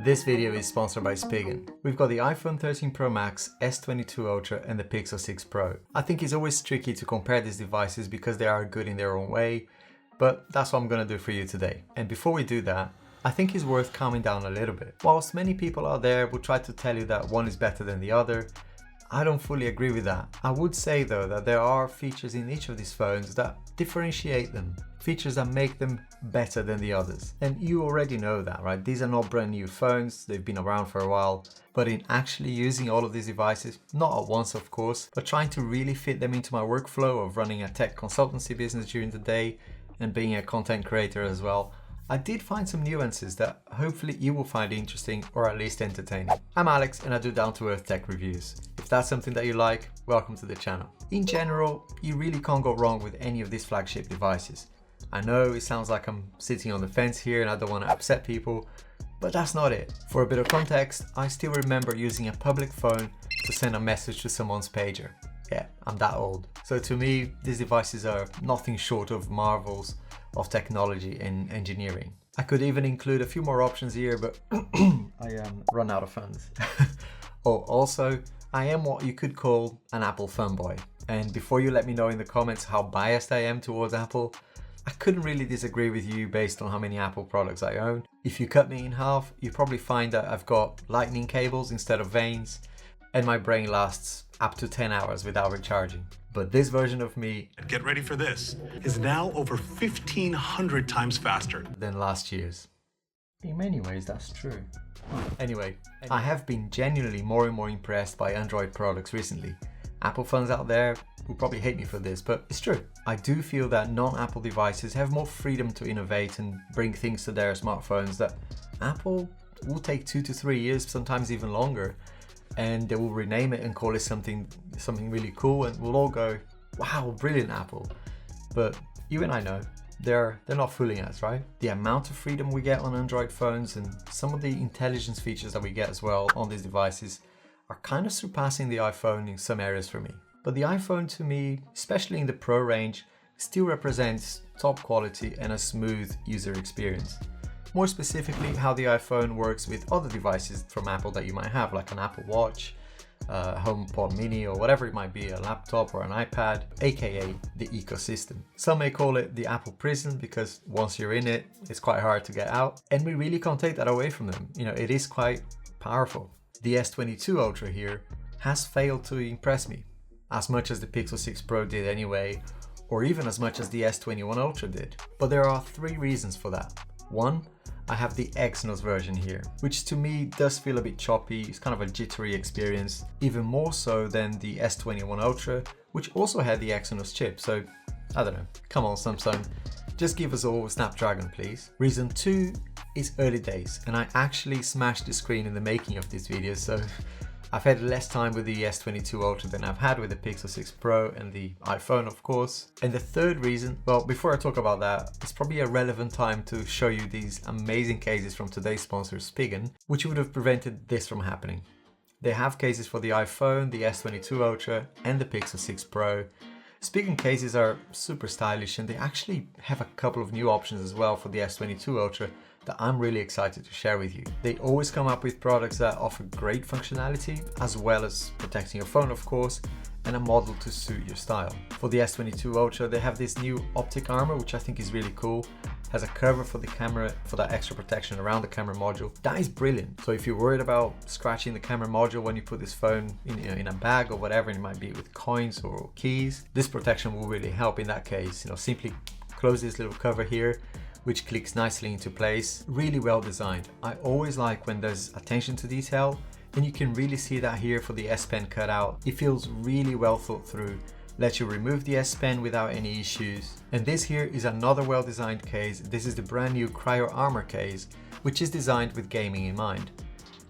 This video is sponsored by Spigen. We've got the iPhone 13 Pro Max, S22 Ultra and the Pixel 6 Pro. I think it's always tricky to compare these devices because they are good in their own way, but that's what I'm going to do for you today. And before we do that, I think it's worth calming down a little bit. Whilst many people out there will try to tell you that one is better than the other, I don't fully agree with that. I would say though that there are features in each of these phones that differentiate them, features that make them better than the others. And you already know that, right? These are not brand new phones, they've been around for a while, but in actually using all of these devices, not at once of course, but trying to really fit them into my workflow of running a tech consultancy business during the day and being a content creator as well, I did find some nuances that hopefully you will find interesting or at least entertaining. I'm Alex and I do down-to-earth tech reviews. If that's something that you like, welcome to the channel. In general, you really can't go wrong with any of these flagship devices. I know it sounds like I'm sitting on the fence here and I don't want to upset people, but that's not it. For a bit of context, I still remember using a public phone to send a message to someone's pager. Yeah, I'm that old. So to me, these devices are nothing short of marvels of technology and engineering. I could even include a few more options here, but I run out of funds. Oh, also, I am what you could call an Apple fanboy. And before you let me know in the comments how biased I am towards Apple, I couldn't really disagree with you based on how many Apple products I own. If you cut me in half, you probably find that I've got lightning cables instead of veins, and my brain lasts up to 10 hours without recharging. But this version of me, get ready for this, is now over 1,500 times faster than last year's. In many ways, that's true. Anyway, I have been genuinely more and more impressed by Android products recently. Apple fans out there will probably hate me for this, but it's true. I do feel that non-Apple devices have more freedom to innovate and bring things to their smartphones that Apple will take 2 to 3 years, sometimes even longer. And they will rename it and call it something really cool, and we'll all go, wow, brilliant Apple. But you and I know they're not fooling us, right? The amount of freedom we get on Android phones and some of the intelligence features that we get as well on these devices are kind of surpassing the iPhone in some areas for me. But the iPhone to me, especially in the Pro range, still represents top quality and a smooth user experience. More specifically, how the iPhone works with other devices from Apple that you might have, like an Apple Watch, HomePod Mini, or whatever it might be, a laptop or an iPad, aka the ecosystem. Some may call it the Apple prison because once you're in it, it's quite hard to get out. And we really can't take that away from them. You know, it is quite powerful. The S22 Ultra here has failed to impress me, as much as the Pixel 6 Pro did anyway, or even as much as the S21 Ultra did. But there are 3 reasons for that. 1, I have the Exynos version here, which to me does feel a bit choppy. It's kind of a jittery experience, even more so than the S21 Ultra, which also had the Exynos chip. So I don't know, come on Samsung, just give us all a Snapdragon please. Reason 2 is early days, and I actually smashed the screen in the making of this video, so I've had less time with the S22 Ultra than I've had with the Pixel 6 Pro and the iPhone, of course. And the third reason, well, before I talk about that, it's probably a relevant time to show you these amazing cases from today's sponsor, Spigen, which would have prevented this from happening. They have cases for the iPhone, the S22 Ultra, and the Pixel 6 Pro. Spigen cases are super stylish, and they actually have a couple of new options as well for the S22 Ultra that I'm really excited to share with you. They always come up with products that offer great functionality, as well as protecting your phone of course, and a model to suit your style. For the S22 Ultra, they have this new optic armor, which I think is really cool. Has a cover for the camera for that extra protection around the camera module. That is brilliant. So if you're worried about scratching the camera module when you put this phone in a bag or whatever, and it might be with coins or keys, this protection will really help in that case. You know, simply close this little cover here, which clicks nicely into place. Really well designed. I always like when there's attention to detail, and you can really see that here for the S Pen cutout. It feels really well thought through. Lets you remove the S Pen without any issues. And this here is another well designed case. This is the brand new Cryo Armor case, which is designed with gaming in mind.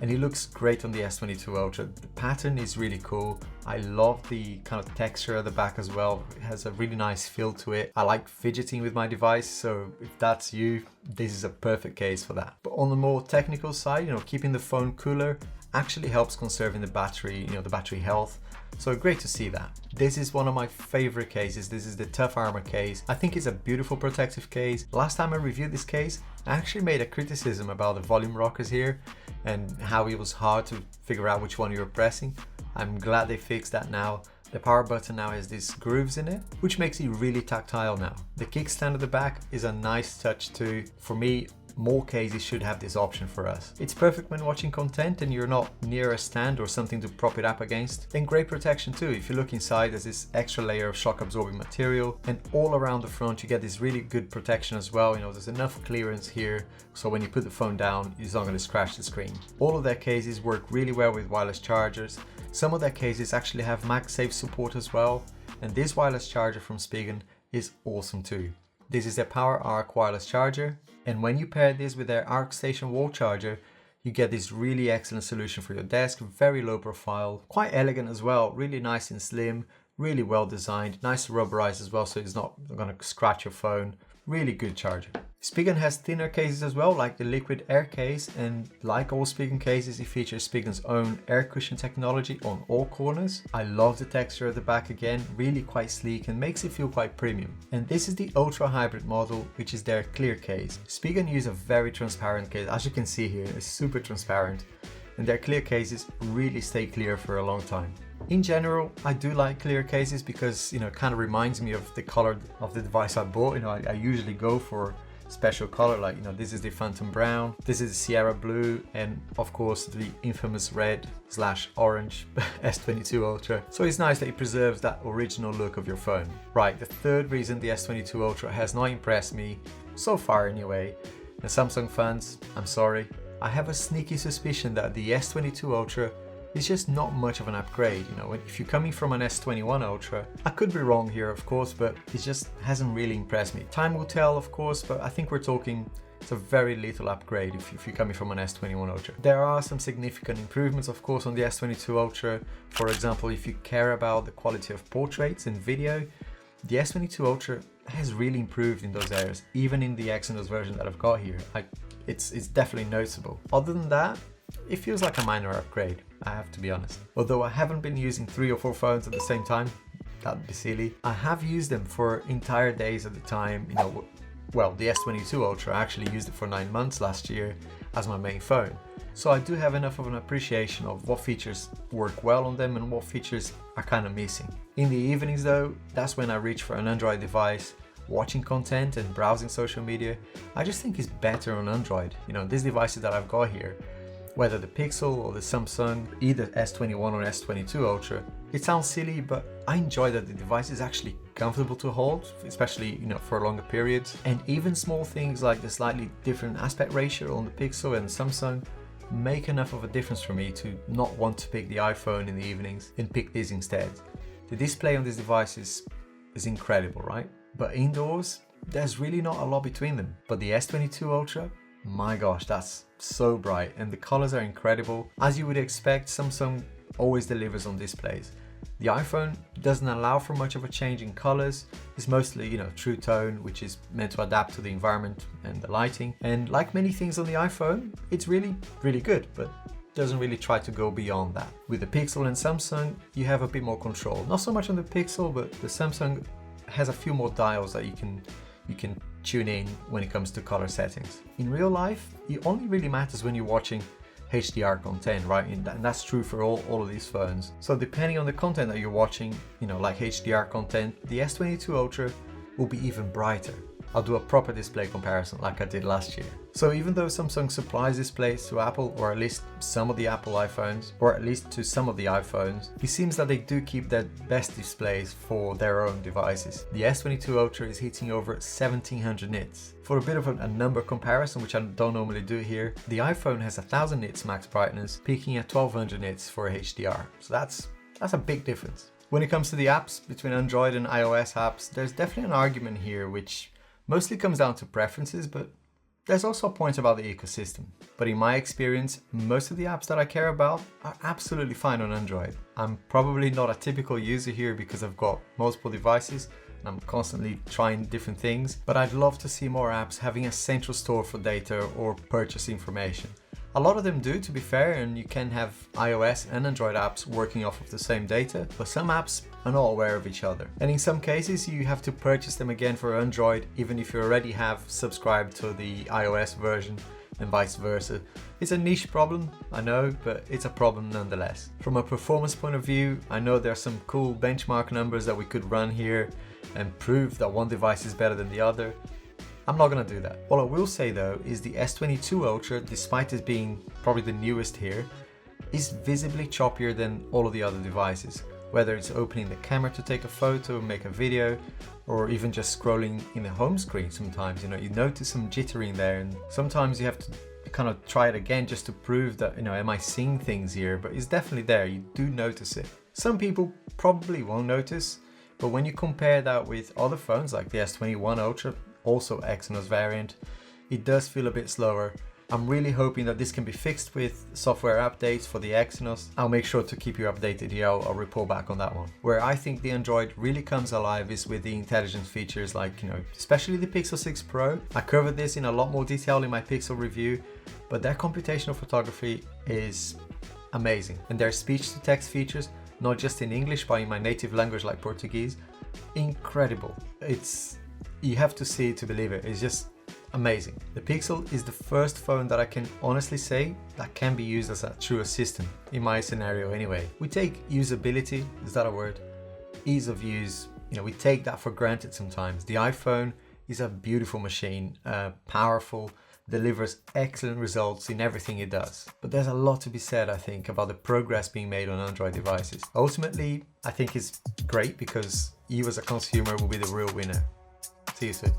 And it looks great on the S22 Ultra. The pattern is really cool. I love the kind of texture at the back as well. It has a really nice feel to it. I like fidgeting with my device, so if that's you, this is a perfect case for that. But on the more technical side, you know, keeping the phone cooler actually helps conserving the battery, the battery health. So great to see that. This is one of my favorite cases. This is the Tough Armor case. I think it's a beautiful protective case. Last time I reviewed this case, I actually made a criticism about the volume rockers here. and how it was hard to figure out which one you were pressing. I'm glad they fixed that now. The power button now has these grooves in it, which makes it really tactile now. The kickstand at the back is a nice touch too. For me, more cases should have this option for us. It's perfect when watching content and you're not near a stand or something to prop it up against. Then great protection too. If you look inside, there's this extra layer of shock absorbing material, and all around the front you get this really good protection as well. You know, there's enough clearance here so when you put the phone down, it's not going to scratch the screen. All of their cases work really well with wireless chargers. Some of their cases actually have MagSafe support as well, and this wireless charger from Spigen is awesome too. This is their Power Arc wireless charger, and when you pair this with their ArcStation wall charger, you get this really excellent solution for your desk, very low profile, quite elegant as well, really nice and slim, really well designed, nice to rubberize as well so it's not going to scratch your phone. Really good charger. Spigen has thinner cases as well, like the liquid air case, and like all Spigen cases, it features Spigen's own air cushion technology on all corners. I love the texture at the back again, really quite sleek and makes it feel quite premium. And this is the Ultra Hybrid model, which is their clear case. Spigen use a very transparent case, as you can see here, it's super transparent, and their clear cases really stay clear for a long time. In general, I do like clear cases because, you know, it kind of reminds me of the color of the device I bought. You know, I usually go for special color, like, you know, this is the Phantom Brown, this is the Sierra Blue, and of course the infamous red/orange S22 Ultra. So it's nice that it preserves that original look of your phone. Right, the third reason the S22 Ultra has not impressed me, so far anyway, and Samsung fans, I'm sorry, I have a sneaky suspicion that the S22 Ultra is just not much of an upgrade. You know, if you're coming from an S21 Ultra, I could be wrong here of course, but it just hasn't really impressed me. Time will tell of course, but I think we're talking it's a very little upgrade if you're coming from an S21 Ultra. There are some significant improvements of course on the S22 Ultra. For example, if you care about the quality of portraits and video, the S22 Ultra has really improved in those areas, even in the Exynos version that I've got here. It's definitely noticeable. Other than that, it feels like a minor upgrade, I have to be honest. Although I haven't been using 3 or 4 phones at the same time, that'd be silly. I have used them for entire days at the time, you know, well, the S22 Ultra, I actually used it for 9 months last year as my main phone. So I do have enough of an appreciation of what features work well on them and what features are kind of missing. In the evenings though, that's when I reach for an Android device. Watching content and browsing social media, I just think it's better on Android. You know, these devices that I've got here, whether the Pixel or the Samsung, either S21 or S22 Ultra, it sounds silly, but I enjoy that the device is actually comfortable to hold, especially, you know, for longer periods. And even small things like the slightly different aspect ratio on the Pixel and Samsung make enough of a difference for me to not want to pick the iPhone in the evenings and pick this instead. The display on this device is incredible, right? But indoors, there's really not a lot between them. But the S22 Ultra, my gosh, that's so bright and the colors are incredible. As you would expect, Samsung always delivers on displays. The iPhone doesn't allow for much of a change in colors. It's mostly, you know, true tone, which is meant to adapt to the environment and the lighting. And like many things on the iPhone, it's really, really good, but doesn't really try to go beyond that. With the Pixel and Samsung, you have a bit more control. Not so much on the Pixel, but the Samsung has a few more dials that you can tune in when it comes to color settings. In real life, it only really matters when you're watching HDR content, right? And that's true for all of these phones. So depending on the content that you're watching, you know, like HDR content, the S22 Ultra will be even brighter. I'll do a proper display comparison like I did last year. So even though Samsung supplies displays to Apple, or at least some of the Apple iPhones, or at least to some of the iPhones, it seems that they do keep their best displays for their own devices. The S22 Ultra is hitting over 1700 nits. For a bit of a number comparison, which I don't normally do here, the iPhone has 1000 nits max brightness, peaking at 1200 nits for HDR. So that's a big difference. When it comes to the apps, between Android and iOS apps, there's definitely an argument here which mostly comes down to preferences, but there's also a point about the ecosystem. But in my experience, most of the apps that I care about are absolutely fine on Android. I'm probably not a typical user here because I've got multiple devices and I'm constantly trying different things, but I'd love to see more apps having a central store for data or purchase information. A lot of them do, to be fair, and you can have iOS and Android apps working off of the same data, but some apps are not aware of each other. And in some cases, you have to purchase them again for Android, even if you already have subscribed to the iOS version, and vice versa. It's a niche problem, I know, but it's a problem nonetheless. From a performance point of view, I know there are some cool benchmark numbers that we could run here and prove that one device is better than the other. I'm not gonna do that. What I will say though is the S22 Ultra, despite it being probably the newest here, is visibly choppier than all of the other devices. Whether it's opening the camera to take a photo or make a video, or even just scrolling in the home screen sometimes, you notice some jittering there, and sometimes you have to kind of try it again just to prove that, am I seeing things here? But it's definitely there, you do notice it. Some people probably won't notice, but when you compare that with other phones like the S21 Ultra, also Exynos variant, it does feel a bit slower. I'm really hoping that this can be fixed with software updates for the Exynos. I'll make sure to keep you updated here. I'll report back on that one. Where I think the Android really comes alive is with the intelligence features like, especially the Pixel 6 Pro. I covered this in a lot more detail in my Pixel review, but their computational photography is amazing. And their speech to text features, not just in English, but in my native language like Portuguese, incredible. You have to see it to believe it. It's just amazing. The Pixel is the first phone that I can honestly say that can be used as a true assistant, in my scenario anyway. We take usability, is that a word? Ease of use, we take that for granted sometimes. The iPhone is a beautiful machine, powerful, delivers excellent results in everything it does. But there's a lot to be said, I think, about the progress being made on Android devices. Ultimately, I think it's great because you as a consumer will be the real winner. See you soon.